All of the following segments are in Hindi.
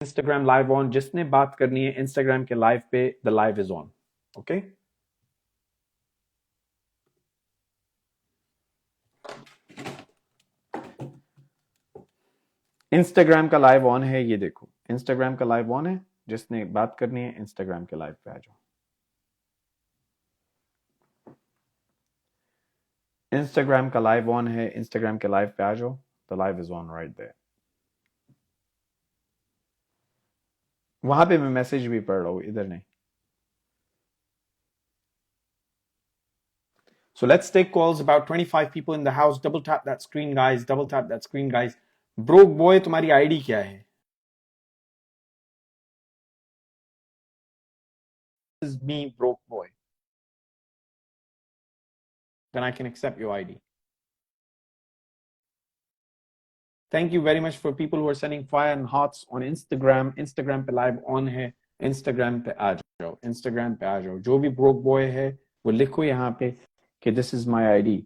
Instagram live on. जिसने बात करनी है Instagram के live पे, the live is on. Okay? Instagram का live on है, ये देखो. Instagram का live on है. जिसने बात करनी है Instagram के live पे आ जाओ. Instagram का live on है. Instagram के live पे आ जाओ. The live is on right there. वहां पे मैं मैसेज भी पढ़ रहा हूं, इधर नहीं. So let's take calls. About 25 people in the house. Double tap that screen, guys. Double tap that screen, guys. Broke boy, तुम्हारी आईडी क्या है? This is me, broke boy. Then I can accept your ID. Thank you very much for people who are sending fire and hearts on Instagram. Instagram पे live on है. Instagram पे आ जाओ. Instagram पे आ जाओ. जो भी broke boy है, वो लिखो यहाँ पे कि this is my ID.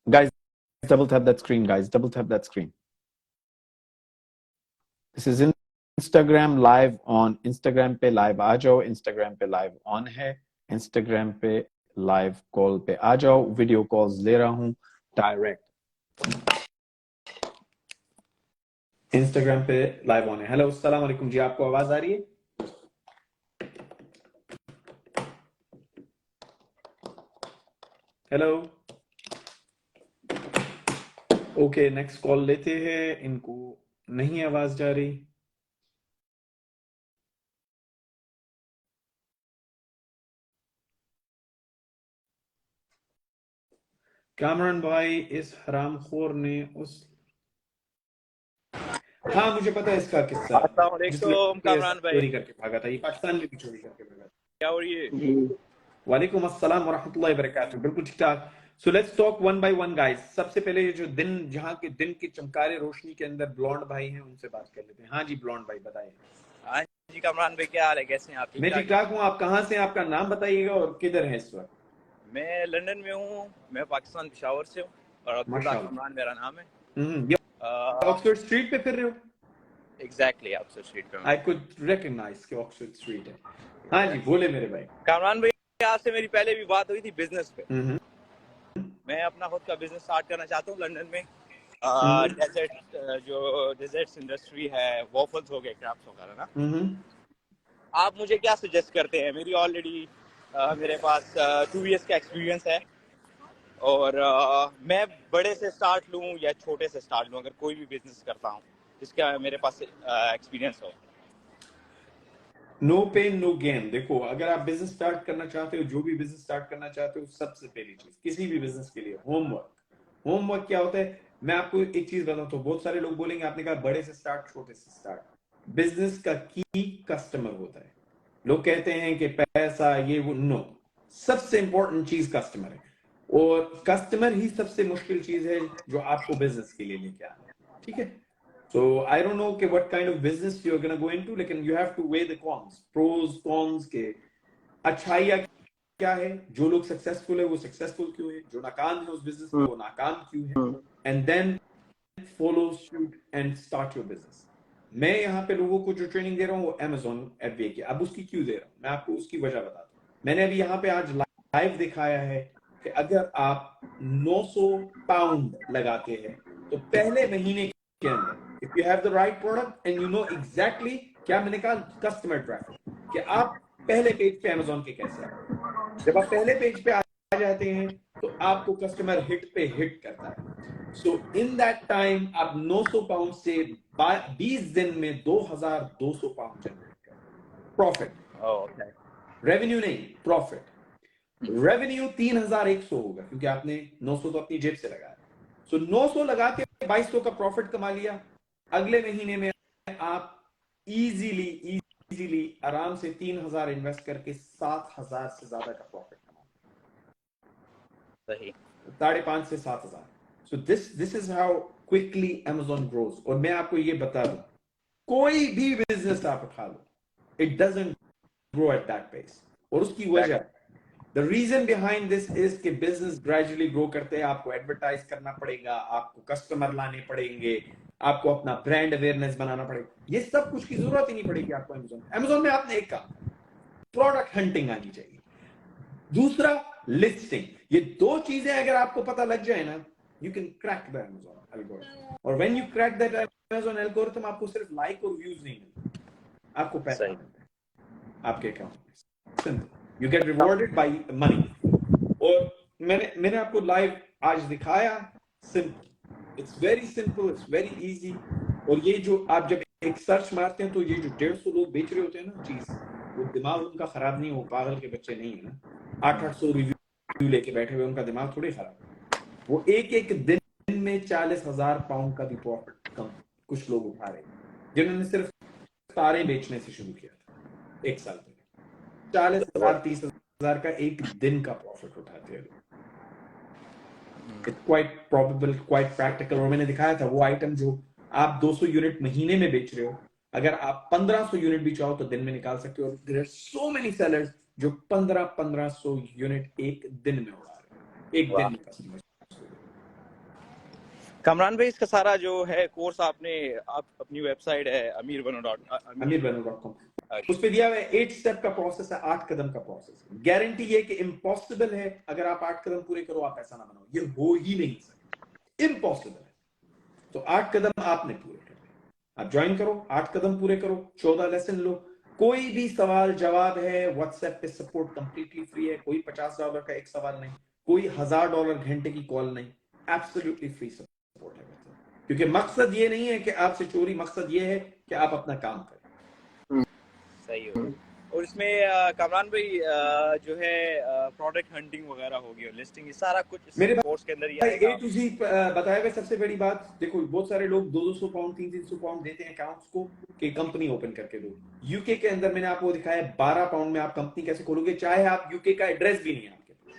Guys, double tap that screen, guys. Double tap that screen. This is Instagram live on. Instagram पे live आ जाओ. Instagram पे live on है. Instagram पे live call पे आ जाओ. Video calls ले रहा हूँ direct. Instagram पे live on है. Hello, अस्सलाम वालेकुम जी. आपको आवाज आ रही है? Hello. Okay, next call लेते हैं. इनको नहीं आवाज जा रही. कामरान भाई, इस हरामखोर ने उस हाँ मुझे पता है इसका किस्सा. अस्सलाम वालेकुम कामरान भाई. चोरी करके भागा था. ये पाकिस्तान में भी चोरी करके भागा था. क्या हो रही है? वालेकुम अस्सलाम व रहमतुल्लाहि व बरकातुहू. बिल्कुल ठीक ठाक. So let's talk one by one guys. सबसे पहले ये जो दिन, जहाँ के दिन की चमकारे रोशनी के अंदर ब्लॉन्ड भाई हैं, उनसे बात कर लेते हैं. हाँ जी ब्लॉन्ड भाई, बताइए. हाँ जी कामरान भाई, क्या हाल है? कैसे हैं आप? मैं ठीक ठाक हूँ. आप कहाँ से? आपका नाम बताइएगा और किधर है इस वक्त? मैं लंदन में हूँ. मैं पाकिस्तान पेशावर से हूँ और अब्दुल्ला कामरान मेरा नाम है. ऑक्सफोर्ड स्ट्रीट पे फिर रहे हो? एग्जैक्टली, ऑक्सफोर्ड स्ट्रीट पे. आई कुड रिकॉग्नाइज कि ऑक्सफोर्ड स्ट्रीट है. हाँ जी बोले मेरे भाई. कामरान भाई, आज से मेरी पहले भी बात हुई थी बिजनेस पे. मैं अपना खुद का बिजनेस स्टार्ट करना चाहता हूँ लंदन में. डेजर्ट्स इंडस्ट्री है, वॉफल्स हो गए, क्रैप्स वगैरह ना. आप मुझे क्या सजेस्ट करते हैं? मेरी ऑलरेडी मेरे पास 2 years का एक्सपीरियंस है और मैं बड़े से स्टार्ट लूं या छोटे से स्टार्ट लूं, अगर कोई भी बिजनेस करता हूं जिसका मेरे पास एक्सपीरियंस हो. No pain no gain. देखो, अगर आप बिजनेस स्टार्ट करना चाहते हो, जो भी बिजनेस स्टार्ट करना चाहते हो, सबसे पहली चीज किसी भी बिजनेस के लिए होमवर्क. होमवर्क क्या होता है? मैं आपको एक चीज बताता हूँ. बहुत सारे लोग बोलेंगे आपने कहा बड़े से स्टार्ट, छोटे से स्टार्ट. बिजनेस का की कस्टमर होता है. लोग कहते हैं कि पैसा ये वो. नो, सबसे इंपॉर्टेंट चीज कस्टमर है और कस्टमर ही सबसे मुश्किल चीज है जो आपको बिजनेस के लिए लेके आना है. ठीक है. So I don't know कि what kind of business you're gonna go into, लेकिन you have to weigh the cons, pros, cons के अच्छाइयाँ क्या है, जो लोग सक्सेसफुल है वो सक्सेसफुल क्यों है, जो नाकाम है उस बिजनेस में वो नाकाम क्यों है, and then follow suit and start your business. मैं यहाँ पे लोगों को जो ट्रेनिंग दे रहा हूँ वो Amazon FBA की. अब उसकी क्यों दे रहा हूँ मैं आपको, उसकी वजह बताता हूँ. मैंने अभी यहाँ पे आज लाइव दिखाया है कि अगर आप 900 पाउंड लगाते हैं तो पहले महीने के अंदर, if you have the right product and you know exactly, क्या मैंने कहा, कस्टमर ट्रैफिक, कि आप पहले पेज पे Amazon के कैसे आए. जब आप पहले पेज पे आ जाते हैं तो आपको कस्टमर हिट पे हिट करता है. सो इन दैट टाइम आप 900 पाउंड से 20 दिन में 2200 पाउंड जनरेट करें. प्रॉफिट, रेवेन्यू नहीं, प्रॉफिट. रेवेन्यू 3100 होगा क्योंकि आपने 900 तो अपनी जेब से लगाया. सो 900 लगा के 2200 का प्रॉफिट कमा लिया. अगले महीने में आप इजीली आराम से 3000 इन्वेस्ट करके 7000 से ज्यादा का प्रॉफिट कमा. सही, 5.5 से 7000. सो this is how quickly Amazon grows. और मैं आपको ये बता दूं, कोई भी बिजनेस आप उठा लो, it doesn't grow at that pace. और उसकी वजह, The reason behind this is कि business gradually grow करते हैं. आपको advertise करना पड़ेगा, आपको customer लाने पड़ेंगे, आपको अपना ब्रांड अवेयरनेस बनाना पड़ेगा, ये सब कुछ की जरूरत ही नहीं पड़ेगी आपको अमेज़न में आपने एक काम, प्रोडक्ट हंटिंग आनी चाहिए, दूसरा लिस्टिंग। ये दो चीजें अगर आपको पता लग जाए ना, you can crack the Amazon algorithm. और when you crack that Amazon algorithm, आपको सिर्फ लाइक और व्यूज नहीं मिलते, आपको पैसा मिलता है आपके अकाउंट में, simple, you get rewarded by money. और मैंने आपको लाइव आज दिखाया, simple, it's very simple, it's very easy. और ये जो आप जब एक सर्च मारते हैं तो ये जो 150 लोग बेच रहे होते हैं ना चीज, वो दिमाग उनका खराब नहीं हो, पागल के बच्चे नहीं है ना, 800 रिव्यू लेके बैठे हुए, उनका दिमाग थोड़ी खराब है। वो एक दिन में 40,000 पाउंड का भी प्रॉफिट कम कुछ लोग उठा रहे हैं, जिन्होंने सिर्फ तारे बेचने से शुरू किया था एक साल पहले, 40,000 30,000 का एक दिन का प्रॉफिट उठाते हैं। It's quite probable, quite practical। और मैंने दिखाया था वो आइटम जो आप 200 यूनिट महीने में बेच रहे हो, अगर आप 1500 यूनिट भी चाहो तो दिन में निकाल सकते हो। और there are so many sellers जो 1500 यूनिट एक दिन में उड़ा रहे हैं, एक दिन में कस्टमर। कमरान भाई, इसका सारा जो है कोर्स आप अपनी वेबसाइट है amirbano.com, उस पे दिया हुआ है 8 स्टेप का प्रोसेस है, 8 कदम का प्रोसेस है। गारंटी ये कि इम्पॉसिबल है अगर आप 8 कदम पूरे करो आप ऐसा ना बनाओ, ये हो ही नहीं सकता, इम्पॉसिबल है। तो 8 कदम आपने पूरे करने, आप ज्वाइन करो, 8 कदम पूरे करो, 14 लेसन लो। कोई भी सवाल जवाब है, व्हाट्सएप पे सपोर्ट कंप्लीटली फ्री है, कोई $50 का एक सवाल नहीं, कोई $1000 घंटे की कॉल नहीं, एब्सोल्युटली फ्री सपोर्ट है। क्योंकि मकसद ये नहीं है कि आपसे चोरी, मकसद ये है कि आप अपना काम करें। सही हो। और इसमें कमरान भाई जो है प्रोडक्ट हंटिंग वगैरह होगी और लिस्टिंग, ये सारा कुछ मेरे कोर्स के अंदर ही आएगा। A to Z बताया हुआ। सबसे बड़ी बात देखो, बहुत सारे लोग 200 पाउंड 300 पाउंड देते हैं अकाउंट्स को कि कंपनी ओपन करके दो। यूके के अंदर मैंने आपको दिखाया 12 पाउंड में आप कंपनी कैसे खोलोगे, चाहे आप यूके का एड्रेस भी नहीं है आपके पास,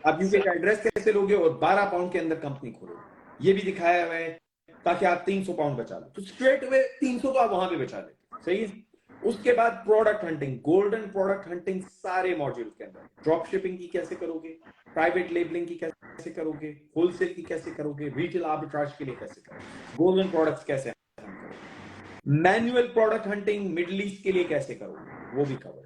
आप यूके का एड्रेस कैसे लोगे और 12 पाउंड के अंदर कंपनी खोलोगे, ये भी दिखाया हुआ है, ताकि आप 300 पाउंड बचा लो। तो स्ट्रेट अवे 300 तो आप वहां पे बचा लेते, सही है। उसके बाद product hunting, golden product hunting सारे मॉड्यूल के अंदर, ड्रॉप शिपिंग की कैसे करोगे, प्राइवेट लेबलिंग की कैसे करोगे, होलसेल की कैसे करोगे, रिटेल आर्बिट्राज के लिए कैसे करोगे, गोल्डन प्रोडक्ट्स कैसे करोगे, manual product hunting middle east के लिए कैसे करोगे, वो भी कवर।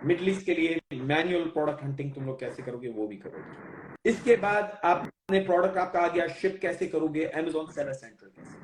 मिडिल ईस्ट के लिए मैनुअल प्रोडक्ट हंटिंग तुम लोग कैसे करोगे, वो भी करोगे। इसके बाद आपने प्रोडक्ट आपका आ गया, शिप कैसे करोगे, अमेज़न सेलर सेंट्रल कैसे।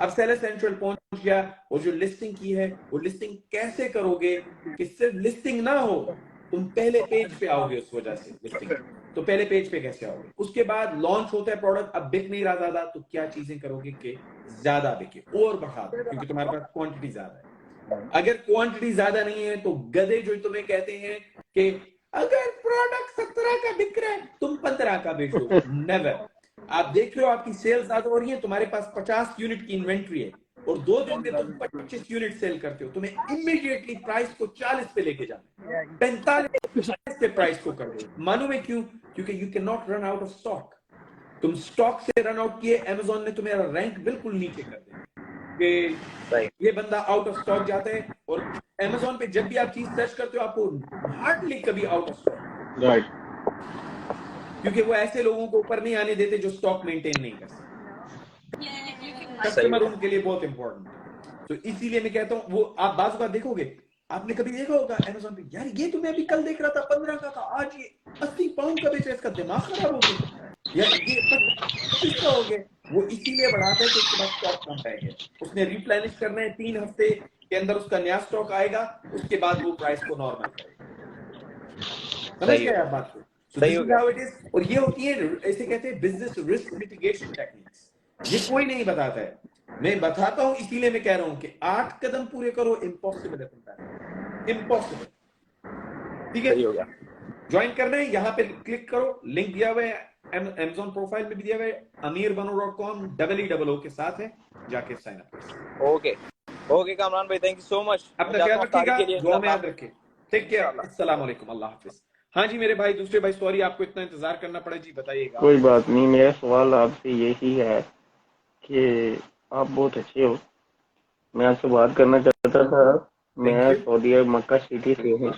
अब सेलर सेंट्रल पहुंच गया और जो लिस्टिंग की है वो लिस्टिंग कैसे करोगे कि सिर्फ लिस्टिंग ना हो, तुम पहले पेज पे आओगे उस वजह से लिस्टिंग, तो पहले पेज पे कैसे आओगे। उसके बाद लॉन्च होता है प्रोडक्ट, अब बिक नहीं रहा ज्यादा, तो क्या चीजें करोगे कि ज्यादा बिके और बढ़ा दो, क्योंकि तुम्हारे पास क्वांटिटी ज्यादा है। अगर क्वांटिटी ज्यादा नहीं है तो गधे जो तुम्हें कहते हैं कि अगर प्रोडक्ट 17 का बिक रहा है तुम 15 का बेचो, नेवर। आप देख रहे हो आपकी सेल्स ज्यादा हो रही है, तुम्हारे पास 50 यूनिट की इन्वेंट्री है और 2 दिन में तुम 25 यूनिट सेल करते हो, तुम्हें इमीडिएटली प्राइस को 40 पे लेके जाना है, 45 पे प्राइस को कर दो। मालूम है क्यों? क्योंकि you can not run out of stock. तुम स्टॉक से रन आउट किए, अमेज़न ने तुम्हें रैंक बिल्कुल नीचे कर दिया कि ये बंदा आउट ऑफ स्टॉक जाता है। और अमेज़न पे जब भी आप चीज सर्च करते हो आपको हार्डली कभी आउट ऑफ स्टॉक, राइट, क्योंकि वो ऐसे लोगों को ऊपर नहीं आने देते जो स्टॉक मेंटेन नहीं कर सकते। कस्टमर उनके लिए बहुत इंपॉर्टेंट है। तो इसीलिए मैं कहता हूँ, वो आप बात देखोगे, आपने कभी देखा होगा अमेज़न पे, यार ये तो मैं अभी कल देख रहा था 15 का था, आज ये 80 पाउंड का बेच रहा है, इसका दिमाग खराब हो गया, यार ये 25 का हो गया। वो इसीलिए बढ़ाता है कि उसके बाद स्टॉक कम रहेगा, उसने रिप्लेनिश करना है, 3 हफ्ते के अंदर उसका नया स्टॉक आएगा, उसके बाद वो प्राइस को नॉर्मल करेगा। समझ गए आप बात को? सही हो गया। और ये होती है, ऐसे कहते हैं बिजनेस रिस्क मिटिगेशन टेक्निक्स। ये कोई नहीं बताता है, मैं बताता हूं, इसीलिए मैं कह रहा हूं कि 8 कदम पूरे करो, इम्पॉसिबल है, इम्पॉसिबल। ठीक है, ज्वाइन करना है, यहाँ पे क्लिक करो, लिंक दिया हुआ है अमेज़न प्रोफाइल में भी दिया हुआ है, amirbano.com EEO के साथ है, जाके साइन अप करो। ओके ओके कमरान भाई, थैंक यू सो मच। अपना ख्याल रखिएगा, दुआ में याद रखें। टेक केयर, अस्सलाम वालेकुम, अल्लाह हाफिज। हाँ जी मेरे भाई, दूसरे भाई, सॉरी आपको इतना इंतजार करना पड़ा जी, बताइएगा। कोई बात नहीं, मेरा सवाल आपसे यही है कि आप बहुत अच्छे हो, मैं आपसे बात करना चाहता था। मैं सऊदी मक्का सिटी से हूँ,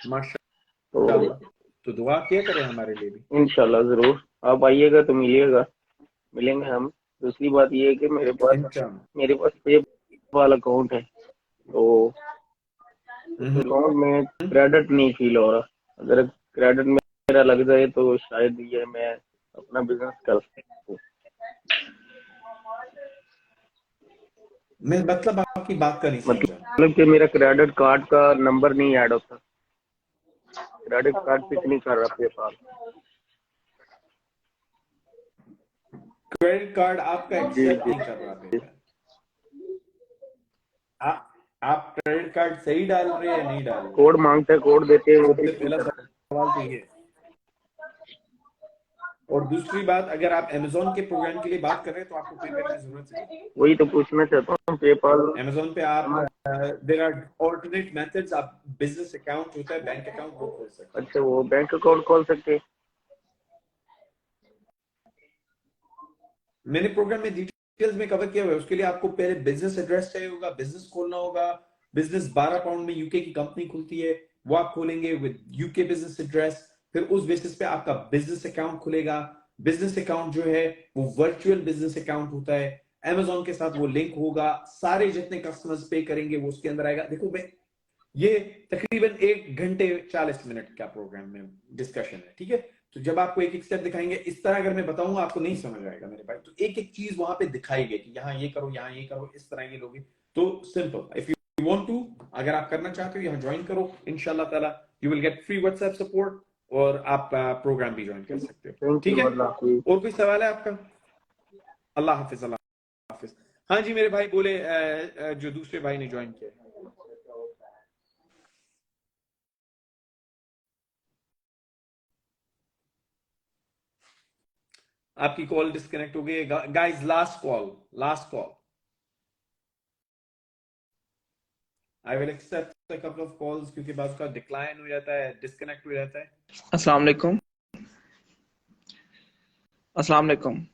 माशाअल्लाह, तो दुआ किया करें हमारे लिए भी। इंशाल्लाह जरूर, आप आइएगा तो मिलिएगा, मिलेंगे हम। दूसरी बात ये है कि मेरे पास पेपाल अकाउंट है, तो उस अकाउंट में क्रेडिट नहीं फील हो रहा। अगर क्रेडिट मेरा लग जाए तो शायद ये मैं अपना बिजनेस कर सकूं। मैं मतलब आपकी बात का नहीं समझा। मतलब कि मेरा क्रेडिट कार्ड का नंबर नहीं ऐड होता, क्रेडिट कार्ड पिक नहीं कर रहा पेपाल। क्रेडिट कार्ड आपका एक्सेप्ट नहीं कर रहा पेपाल। आप क्रेडिट कार्ड सही डाल रहे हैं या नहीं डाल रहे? कोड मांगते हैं, कोड देते हैं, सबसे पहला सवाल तो ये। और दूसरी बात, अगर आप अमेज़न के प्रोग्राम के लिए बात कर रहे हैं तो आपको पेपैल की जरूरत है। वही तो पूछना चाहता हूँ। पेपाल अमेज़न पे आप देयर आर ऑल्टरनेट मेथड्स, आप बिजनेस अकाउंट होता है, बैंक अकाउंट वो खोल सकते हैं। अच्छा, वो बैंक अकाउंट खोल सकते हैं। मैंने प्रोग्राम में डिटेल्स में कवर किया हुआ है। उसके लिए आपको पहले बिजनेस एड्रेस चाहिए होगा, बिजनेस खोलना होगा। बिजनेस 12 पाउंड में यूके की कंपनी खुलती है, वो आप खोलेंगे विद यूके बिजनेस एड्रेस। फिर उस बेसिस पे आपका बिजनेस अकाउंट खुलेगा। बिजनेस अकाउंट जो है वो वर्चुअल बिजनेस अकाउंट होता है, अमेज़न के साथ वो लिंक होगा। सारे जितने कस्टमर्स पे करेंगे वो उसके अंदर आएगा। देखो मैं, ये तकरीबन 1 घंटे 40 मिनट का प्रोग्राम में डिस्कशन है, ठीक है। तो जब आपको एक एक स्टेप दिखाएंगे, इस तरह अगर मैं बताऊंगा आपको नहीं समझ आएगा मेरे भाई। तो एक एक चीज वहां पे दिखाई गई कि यहाँ ये करो, यहाँ ये करो, इस तरह ये लोगे। तो simple, if you want to, अगर आप करना चाहते हो यहाँ ज्वाइन करो, इंशाल्लाह ताला you will get free WhatsApp support और आप प्रोग्राम भी ज्वाइन कर सकते हो, ठीक है। और कोई सवाल है आपका? अल्लाह हाफिज, अल्लाह हाफिज। हाँ जी मेरे भाई बोले, जो दूसरे भाई ने ज्वाइन किया। आपकी कॉल डिस्कनेक्ट हो गई guys. Last call. I will accept a couple of calls, क्योंकि बाद का डिक्लाइन हो जाता है, डिस्कनेक्ट हो जाता है। अस्सलाम वालेकुम। अस्सलाम वालेकुम।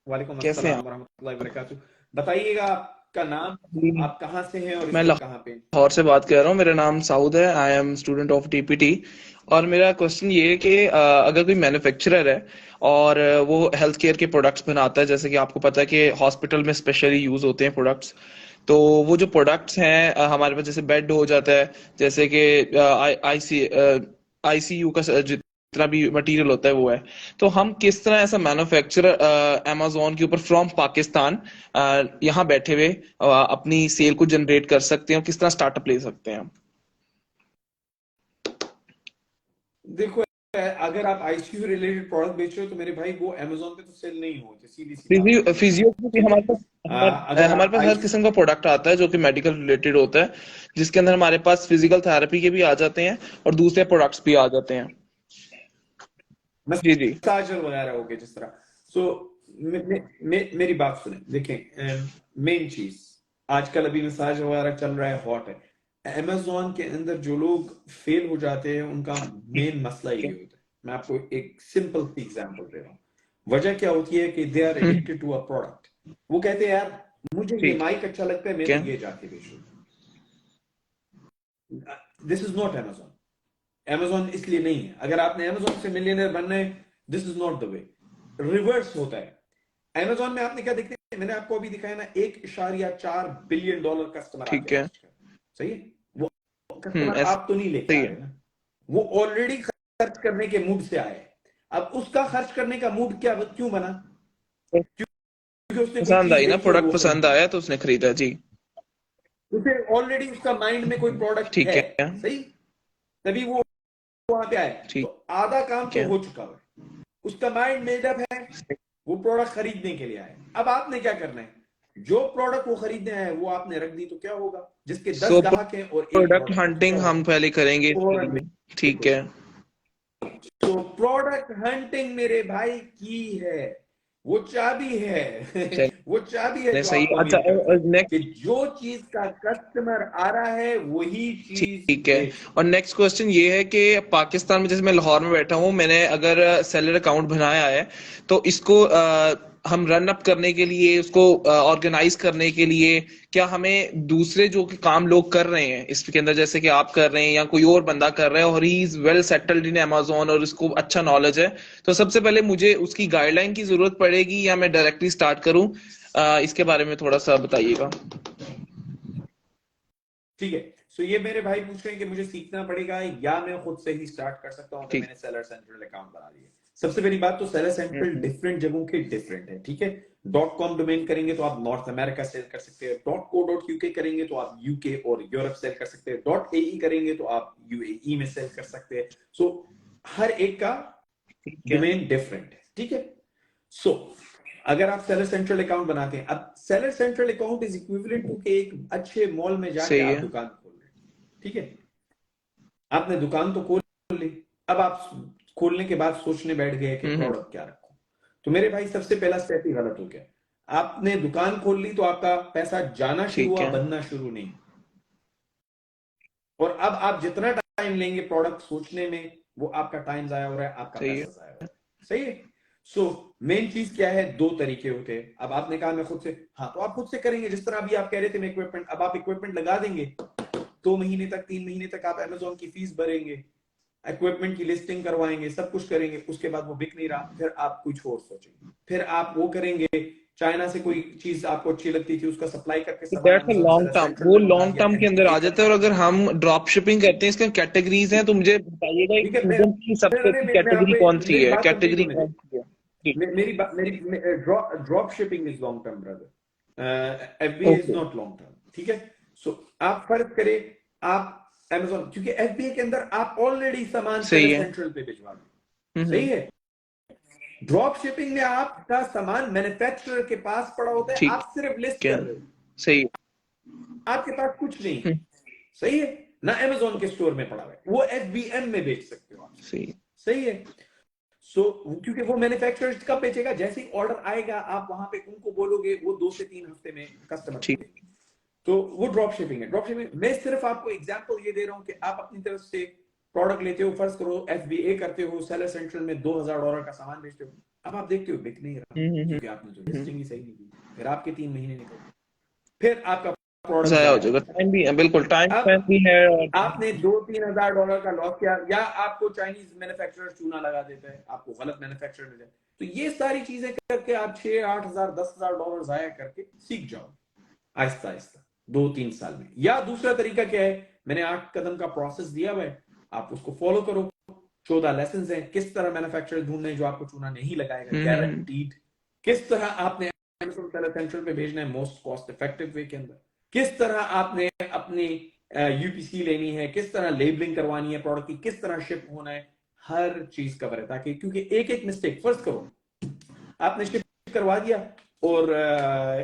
वालेकुम कैसे हैं अस्सलाम वरहमतुल्लाहि वबरकातुहू। बताइएगा आपका नाम, आप कहाँ से हैं और मैं इस कहाँ पे? लाहौर से बात कर रहा हूँ। मेरा नाम साउद है। I am student of TPT. और मेरा क्वेश्चन ये है कि अगर कोई मैन्युफैक्चरर है और वो हेल्थ केयर के प्रोडक्ट्स बनाता है, जैसे कि आपको पता है कि हॉस्पिटल में स्पेशली यूज होते हैं प्रोडक्ट्स, तो वो जो प्रोडक्ट्स हैं हमारे पास, जैसे बेड हो जाता है, जैसे कि आईसीयू का जितना भी मटेरियल होता है वो है, तो हम किस तरह ऐसा मैन्युफैक्चरर अमेज़न के ऊपर फ्रॉम पाकिस्तान यहाँ बैठे हुए अपनी सेल को जनरेट कर सकते हैं, और किस तरह स्टार्टअप ले सकते हैं हम? देखो, अगर आप आईसीयू रिलेटेड प्रोडक्ट बेच रहे हो तो मेरे भाई वो अमेज़न पे तो सेल नहीं होते, सीधी सी बात। फिजियो भी हमारे पास हर किस्म का प्रोडक्ट आता है जो कि मेडिकल रिलेटेड होता है, जिसके अंदर हमारे पास फिजिकल थेरेपी के भी आ जाते हैं और दूसरे प्रोडक्ट्स भी आ जाते हैं। जी जी, मसाजर वगैरह हो गए जिस तरह। सो मेरी बात सुने, देखें, मेन चीज आजकल अभी मसाज वगैरह चल रहा है, हॉट है। अमेज़न के अंदर जो लोग फेल हो जाते हैं उनका मेन मसला ये होता है। मैं आपको एक सिंपल सी एग्जांपल दे रहा हूँ। वजह क्या होती है कि they are addicted to a product. वो कहते हैं यार मुझे ये माइक अच्छा लगता है, मैं तो ये जाके बेचूं। This is not Amazon. Amazon इसलिए नहीं है। अगर आपने अमेज़न से मिलियनर बनना है, this is not the way. Reverse होता है। अमेज़न में आपने क्या देखते हैं, मैंने आपको अभी दिखाया ना, $1.4 बिलियन कस्टमर ठीक है, सही है। वो कस्टमर आप तो नहीं लेके आ रहे ना, वो ऑलरेडी खर्च करने के मूड से आए। अब उसका खर्च करने का मूड क्यों बना? क्योंकि उसने पसंद आई ना, प्रोडक्ट पसंद आया तो उसने खरीदा। जी, उसे ऑलरेडी उसका माइंड में कोई प्रोडक्ट ठीक है, है, सही, तभी वो वहां पे आए। तो आधा काम तो हो चुका है, उसका माइंड मेडअप है, वो प्रोडक्ट खरीदने के लिए आए। अब आपने क्या करना है, जो प्रोडक्ट वो खरीदने आए वो आपने रख दी तो क्या होगा? जिसके 10 ग्राहक हैं और एक प्रोडक्ट हंटिंग हम पहले करेंगे। ठीक है, तो प्रोडक्ट हंटिंग मेरे भाई की है, वो चाबी है। वो चाबी है जो सही। आपको अच्छा, कि जो चीज का कस्टमर आ रहा है वही चीज। ठीक है। और नेक्स्ट क्वेश्चन ये है कि पाकिस्तान में, जैसे मैं लाहौर में बैठा हूँ, मैंने अगर सेलर अकाउंट बनाया है तो इसको हम रन अप करने के लिए, उसको ऑर्गेनाइज करने के लिए, क्या हमें दूसरे जो कि काम लोग कर रहे हैं इसके अंदर, जैसे कि आप कर रहे हैं या कोई और बंदा कर रहा है और he is well settled in Amazon और उसको अच्छा नॉलेज है, तो सबसे पहले मुझे उसकी गाइडलाइन की जरूरत पड़ेगी या मैं डायरेक्टली स्टार्ट करूं? इसके बारे में थोड़ा सा बताइएगा। ठीक है, सो ये मेरे भाई पूछ रहे हैं कि मुझे सीखना पड़ेगा या मैं खुद से ही स्टार्ट कर सकता हूँ अगर मैंने सेलर सेंट्रल अकाउंट बना लिया। सबसे पहली बात तो सेलर सेंट्रल डिफरेंट जगहों के डिफरेंट है, ठीक है। .com डोमेन करेंगे तो आप नॉर्थ अमेरिका सेल कर सकते हैं, .co.uk करेंगे तो आप यूके और यूरोप सेल कर सकते हैं, .ae करेंगे तो आप यूएई में सेल कर सकते हैं। सो हर एक का डोमेन डिफरेंट है, ठीक है। सो अगर आप सेलर सेंट्रल अकाउंट बनाते हैं, अब seller central account is equivalent to के एक अच्छे मॉल में जाके आप दुकान खोल रहे हैं, ठीक है। आपने दुकान तो खोल ली, अब आप खोलने के बाद सोचने बैठ गए कि प्रोडक्ट क्या रखूं, तो मेरे भाई सबसे पहला स्टेप ही गलत हो गया। आपने दुकान खोल ली तो आपका पैसा जाना शुरू हुआ, बनना शुरू नहीं। और अब आप जितना टाइम लेंगे प्रोडक्ट सोचने में, वो आपका टाइम जाया हो रहा है, आपका पैसा जाया हो रहा है, सही है। सो मेन चीज क्या है, दो तरीके होते हैं। अब आपने कहा मैं खुद से, हाँ तो आप खुद से करेंगे, जिस तरह अभी आप कह रहे थे मैं इक्विपमेंट, अब आप इक्विपमेंट लगा देंगे, 2 महीने तक 3 महीने तक आप अमेज़न की फीस भरेंगे, इक्विपमेंट की लिस्टिंग करवाएंगे, सब कुछ करेंगे, उसके बाद वो बिक नहीं रहा, फिर आप कुछ और सोचेंगे, फिर आप वो करेंगे, चाइना से कोई चीज आपको अच्छी लगती थी उसका सप्लाई करके लॉन्ग टर्म, वो लॉन्ग टर्म के अंदर आ जाता है। और अगर हम ड्रॉप शिपिंग करते हैं, इसके कैटेगरीज हैं, तो मुझे बताइएगा की सबसे अच्छी कैटेगरी कौन सी है, कैटेगरी कौन सी है? मेरी drop shipping is long term brother, FBA is not long term, ठीक है। सो आप फर्क करें, आप अमेज़न, क्योंकि एफबीए के अंदर आप ऑलरेडी सामान सेंट्रल पे भिजवा दें, सही है। ड्रॉप शिपिंग में आपका सामान मैन्युफैक्चरर के पास पड़ा होता है, आप सिर्फ लिस्ट कर रहे हो, सही, आपके पास कुछ नहीं, सही है ना, अमेज़न के स्टोर में पड़ा हुआ है, वो एफबीएम में बेच सकते हो आप, सही है। सो क्योंकि वो मैन्युफैक्चरर कब बेचेगा, जैसे ही ऑर्डर आएगा आप वहां पे उनको बोलोगे, वो 2 से 3 हफ्ते में कस्टमर को देंगे, तो वो ड्रॉप शिपिंग है। ड्रॉप शिपिंग मैं सिर्फ आपको एग्जांपल ये दे रहा हूं कि आप अपनी तरफ से प्रोडक्ट लेते हो, फर्ज करो एफबीए करते हो, सेलर सेंट्रल में $2000 का सामान बेचते हो, अब आप देखते हो बिक नहीं रहा क्योंकि आपने जो लिस्टिंग ही सही नहीं की, फिर आपके 3 महीने निकल गए, फिर आपका प्रोडक्ट हो जाएगा, टाइम भी है, बिल्कुल टाइम भी है, आपने $2-3 का लॉस किया, या आपको चाइनीज मैन्युफैक्चरर चूना लगा देता है, आपको गलत मैन्युफैक्चरर मिल जाए, तो ये सारी चीजें करके आप $6,000, $8,000, $10,000 जाया करके सीख जाओ आहिस्ता आहिस्ता 2-3 साल में। या दूसरा तरीका क्या है, मैंने 8 कदम का प्रोसेस दिया हुआ है, आप उसको फॉलो करो, 14 लेसन हैं, किस तरह मैन्युफैक्चरर ढूंढना है जो आपको चूना नहीं लगाएगा, गारंटीड, किस तरह आपने अमेज़न सेलर सेंट्रल पे भेजना है मोस्ट कॉस्ट इफेक्टिव वे के अंदर, किस तरह आपने अपनी यूपीसी लेनी है, किस तरह लेबलिंग करवानी है प्रोडक्ट की, किस तरह शिप होना है, हर चीज कवर है, ताकि क्योंकि एक एक मिस्टेक, फर्स्ट करो आपने शिप करवा दिया और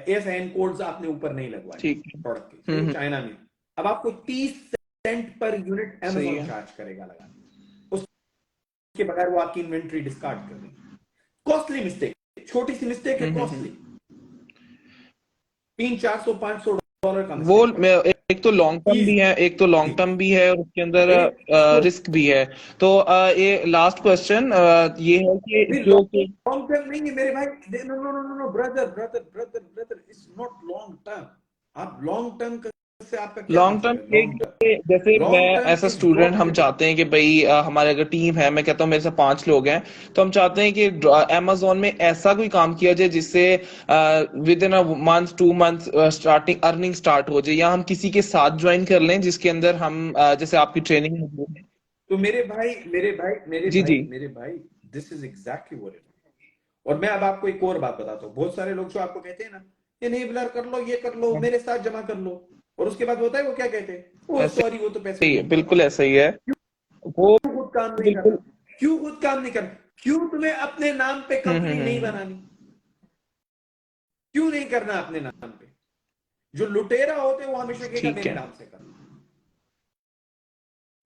एएसआईएन कोड्स आपने ऊपर नहीं लगवाए प्रोडक्ट के, चाइना में, अब आपको 30 Saint per unit Amazon charge करेगा लगाने, उसके बगैर वो आपकी इन्वेंट्री डिस्कार्ड कर देगी। कॉस्टली मिस्टेक, छोटी सी मिस्टेक है, कॉस्टली, $300-400-500 का वो एक तो लॉन्ग टर्म भी है, एक तो लॉन्ग टर्म भी है, और उसके अंदर रिस्क भी है। तो ये लास्ट क्वेश्चन ये है कि जो लॉन्ग टर्म नहीं है मेरे भाई, no brother it's not long term. आप लॉन्ग टर्म से आपका क्या लॉन्ग टर्म, जैसे मैं ऐसा स्टूडेंट, हम चाहते हैं कि भाई हमारे अगर टीम है, मैं कहता हूँ मेरे से 5 लोग हैं, तो हम चाहते हैं कि अमेज़न में ऐसा कोई काम किया जाए जिससे with in a month 2 month starting earning start हो जाए, या हम किसी के साथ ज्वाइन कर लें जिसके अंदर हम जैसे आपकी ट्रेनिंग है। तो मेरे भाई this is exactly what it is. और मैं अब आपको एक और बात बताता हूँ, बहुत सारे लोग जो आपको कहते हैं ना, इनेबलर कर लो, ये कर लो, मेरे साथ जमा कर लो, और उसके बाद होता है वो क्या कहते हैं, वो सॉरी वो तो पैसे, बिल्कुल ऐसा ही है, वो खुद काम नहीं करना, क्यों खुद काम नहीं करना, क्यों तुम्हें अपने नाम पे कंपनी नहीं बनानी, क्यों नहीं करना अपने नाम पे? जो लुटेरा होते हैं वो हमेशा कहता मेरे नाम से करना।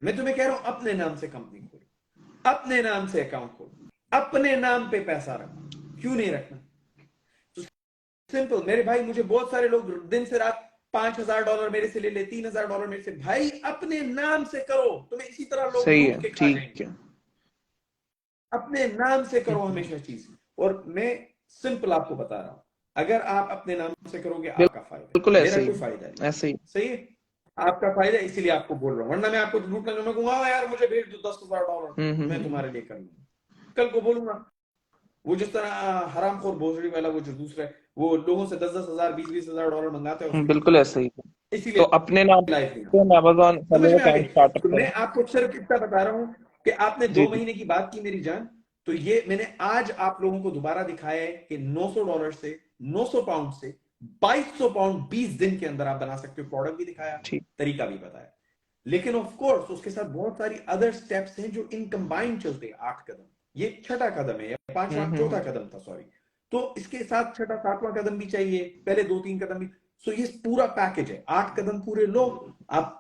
मैं तुम्हें कह रहा हूं अपने नाम से कंपनी खोलो, अपने नाम से अकाउंट खोलो, अपने नाम पे पैसा रखो, क्यों नहीं रखना? तो सिंपल मेरे भाई, मुझे बहुत सारे लोग दिन से रात $5,000 मेरे से ले ले, $3,000 मेरे से, भाई अपने नाम से करो, तुम्हें इसी तरह लोग लूट के खा जाएंगे। अपने नाम से करो हमेशा चीज। और मैं सिंपल आपको बता रहा हूँ, अगर आप अपने नाम से करोगे आपका फायदा, बिल्कुल मेरा ऐसे कोई ही, फायदा नहीं। ऐसे ही सही है, आपका फायदा, इसीलिए आपको बोल रहा हूँ, वरना मैं आपको लूटना मैं कहूंगा यार मुझे भेज दो $10,000 मैं तुम्हारे लिए कर लूंगा, कल को बोलूंगा। वो जिस तरह हरामखोर भोसड़ी वाला वो जो दूसरा है, वो लोगों से 10,000 $20,000 मंगाता है, बिल्कुल ऐसे ही। तो इसीलिए अपने नाम लाइफ पे हम Amazon समझ सेलर में आ गई। अकाउंट स्टार्टअप तो मैं करें। आपको सिर्फ इतना बता रहा हूँ कि आपने जी 2 महीने की बात की मेरी जान, तो ये मैंने आज आप लोगों को दोबारा दिखाया है कि $900 से, 900 पाउंड से 2200 पाउंड 20 दिन के अंदर आप बना सकते हो। प्रोडक्ट भी दिखाया, ठीक। तरीका भी बताया, लेकिन ऑफ कोर्स उसके साथ बहुत सारी अदर स्टेप्स हैं जो इन कंबाइन चलते हैं। 8 कदम, ये छठा कदम है, चौथा कदम था, सॉरी। तो इसके साथ छठा 7वां कदम भी चाहिए, पहले 2-3 कदम भी। सो ये पूरा पैकेज है, 8 कदम पूरे लो आप।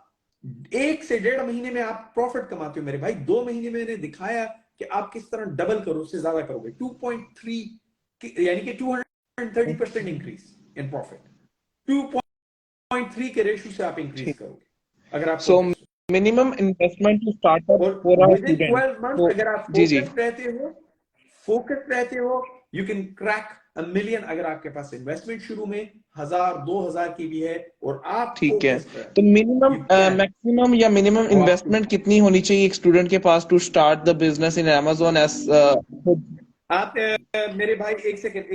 1 से 1.5 महीने में आप प्रॉफिट कमाते हो मेरे भाई। 2 महीने में मैंने दिखाया कि आप किस तरह डबल करो, उससे ज्यादा करोगे। 2.3 यानी कि 230% इंक्रीज इन प्रॉफिट। 2.3 के रेशियो से आप इंक्रीज करोगे अगर आप so minimum investment to startup for a within student. 12 month अगर आप फोकस रहते हो, यू कैन क्रैक $1 million। अगर आपके पास इन्वेस्टमेंट शुरू में 1,000-2,000 की भी है और आप ठीक है, फोकस तो मिनिमम मैक्सिमम या मिनिमम और इन्वेस्टमेंट कितनी होनी चाहिए एक स्टूडेंट के पास to start the business in Amazon एस? आप मेरे भाई एक सेकेंड,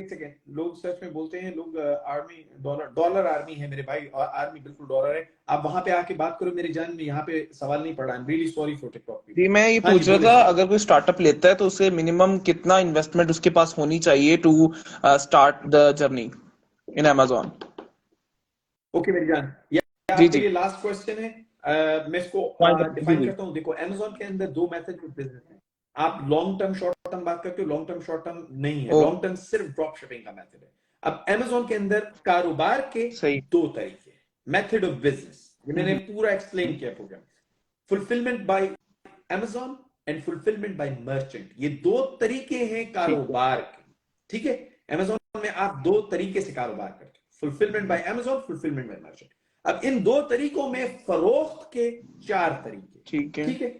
लोग सच में बोलते हैं, लोग आर्मी डॉलर आर्मी है मेरे भाई, और आर्मी बिल्कुल डॉलर है। आप वहां पे आके बात करो मेरी जान में, यहाँ पे सवाल नहीं पड़ा। I am really sorry for TikTok. जी, मैं ये पूछ रहा था, अगर कोई स्टार्टअप लेता है तो उसे मिनिमम कितना इन्वेस्टमेंट उसके पास होनी चाहिए to start the journey in Amazon? Okay मेरी जान, ये जी आपके जी, लिए लास्ट क्वेश्चन है। मैं इसको डिफाइन करता हूँ। देखो, Amazon के अंदर 2 मेथड ऑफ बिजनेस है। आप लॉन्ग टर्म शॉर्ट टर्म बात करते हो, लॉन्ग टर्म शॉर्ट टर्म नहीं है, लॉन्ग टर्म सिर्फ ड्रॉप शिपिंग का मेथड है। अब Amazon के अंदर कारोबार के सही 2 तरीके, मेथड ऑफ बिजनेस, ये मैंने पूरा एक्सप्लेन किया programme. Fulfilment by Amazon and fulfilment by merchant, ये 2 तरीके हैं कारोबार के। ठीक है, Amazon में आप 2 तरीके से कारोबार करते हो, fulfilment by Amazon, fulfilment by merchant. अब इन 2 तरीकों में फरोख्त के 4 तरीके। ठीक है,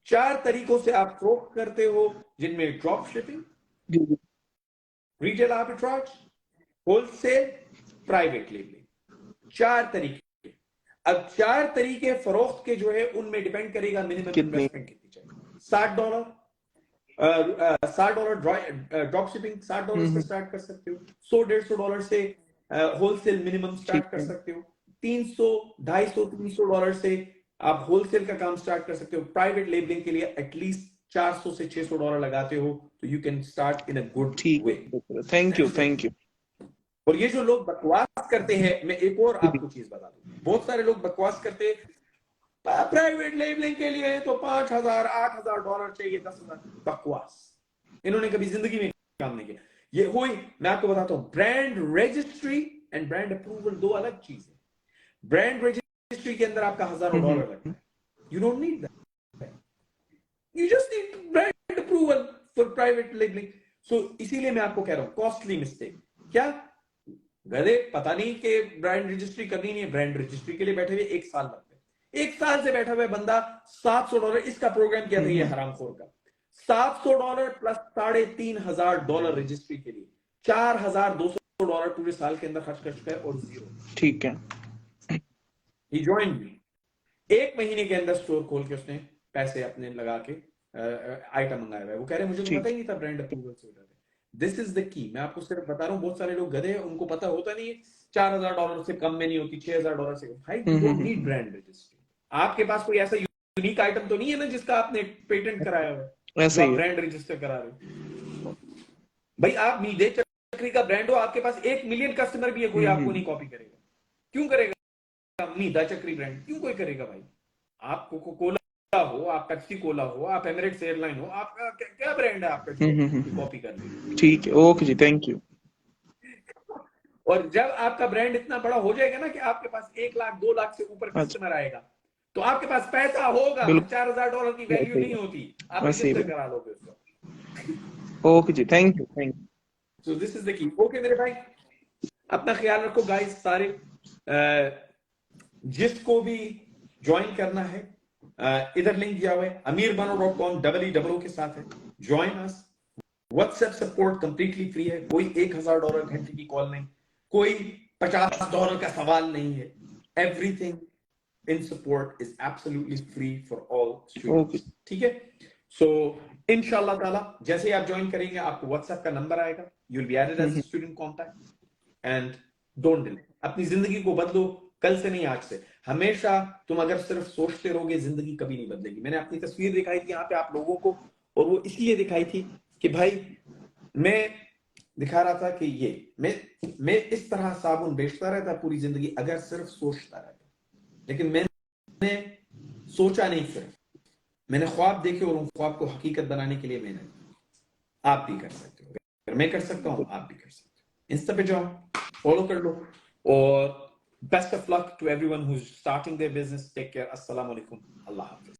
4 तरीकों से आप फरोख्त करते हो, जिनमें drop shipping, retail arbitrage, wholesale, private labelling. 4 तरीके। अब 4 तरीके फरोख्त के जो है उनमें डिपेंड करेगा मिनिमम इन्वेस्टमेंट कितनी चाहिए। $60 ड्रॉप शिपिंग $60 से स्टार्ट कर सकते हो। $100-150 से होलसेल मिनिमम स्टार्ट कर सकते हो। $300-250-300 से आप होलसेल का काम स्टार्ट कर सकते हो। प्राइवेट लेबलिंग के लिए एटलीस्ट $400 से $600 लगाते हो, तो you can start in a good way. Thank you. और ये जो लोग बकवास करते हैं, मैं एक और आपको चीज बता दूं, बहुत सारे लोग बकवास करते हैं, प्राइवेट लेबलिंग के लिए तो $5,000 $8,000 चाहिए, $10,000। बकवास, इन्होंने कभी जिंदगी में काम नहीं किया। ये हुई, मैं आपको बताता हूं, brand registry and brand approval 2 अलग चीज है। ब्रांड रजिस्ट्री के अंदर आपका $1,000 लगता है, you don't need that, you just need brand approval for private labelling. So इसीलिए मैं आपको कह रहा हूं, कॉस्टली मिस्टेक। क्या गधे, पता नहीं कि ब्रांड रजिस्ट्री करनी नहीं है, ब्रांड रजिस्ट्री के लिए बैठे हुए 1 साल लगता है। 1 साल से बैठा हुआ बंदा $700, इसका प्रोग्राम किया था ये हरामखोर का, $700 प्लस $3,500 रजिस्ट्री के लिए, $4,200 पूरे साल के अंदर खर्च कर चुका है, और जीरो। ठीक है, ही जॉइन मी, 1 महीने के अंदर स्टोर खोल के उसने पैसे अपने लगा के आइटम मंगाया हुआ है। वो कह रहे मुझे तो पता ही नहीं था ब्रांड अप्रूवल से होता है। दिस इज द की, मैं आपको सिर्फ बता रहा हूँ, बहुत सारे लोग गधे हैं, उनको पता होता नहीं है। $4,000 से कम में नहीं होती, $6,000 से। भाई you don't need brand registry. आपके पास कोई ऐसा यूनिक आइटम तो नहीं है ना जिसका आपने पेटेंट कराया हुआ है, जो आप ब्रांड रजिस्टर करा रहे हो। भाई आप नीदे चक्री का ब्रांड हो, आपके पास 1 मिलियन कस्टमर भी है, कोई आपको नहीं कॉपी करेगा। क्यों करेगा? नीदा चक्री ब्रांड क्यों कोई करेगा भाई? आप कोको कोला हो, आप पेप्सी कोला हो, आप एमिरेट्स एयरलाइन हो, आपका क्या ब्रांड है आपका जो कॉपी कर ले? ठीक है, ओके जी, थैंक यू। और जब आपका ब्रांड इतना बड़ा हो जाएगा ना कि आपके पास 1 लाख 2 लाख से ऊपर कस्टमर आएगा, तो आपके पास पैसा होगा, $4,000 की वैल्यू नहीं होती, आप रजिस्टर करा लोगे उसको। ओके जी, thank you. So this is the key. Okay मेरे भाई, अपना ख्याल रखो गाइस सारे। जिसको भी ज्वाइन करना है, इधर लिंक दिया हुआ है, amirbano.com, EEO के साथ है, join us. WhatsApp support completely free है, कोई $1000 घंटे की कॉल नहीं, कोई $50 का सवाल नहीं है। Everything in support is absolutely free for all students. ठीक है, सो इंशाल्लाह ताला जैसे ही आप ज्वाइन करेंगे आपको व्हाट्सएप का नंबर आएगा, you will be added as a student contact and don't delay. अपनी जिंदगी को बदलो, कल से नहीं आज से। हमेशा तुम अगर सिर्फ सोचते रहोगे जिंदगी कभी नहीं बदलेगी। मैंने अपनी तस्वीर दिखाई थी यहाँ पे आप लोगों को, और वो इसलिए दिखाई थी कि भाई मैं दिखा रहा था कि ये मैं इस तरह साबुन बेचता रहता पूरी जिंदगी अगर सिर्फ सोचता रहता, लेकिन मैंने सोचा नहीं, सिर्फ मैंने ख्वाब देखे और उन ख्वाब को हकीकत बनाने के लिए मेहनत की। आप भी कर सकते हो, अगर मैं कर सकता हूं आप भी कर सकते हो। इंस्टा पे जाओ, फॉलो कर लो, और best of luck to everyone who is starting their business. Take care, अस्सलाम वालेकुम, अल्लाह हाफिज।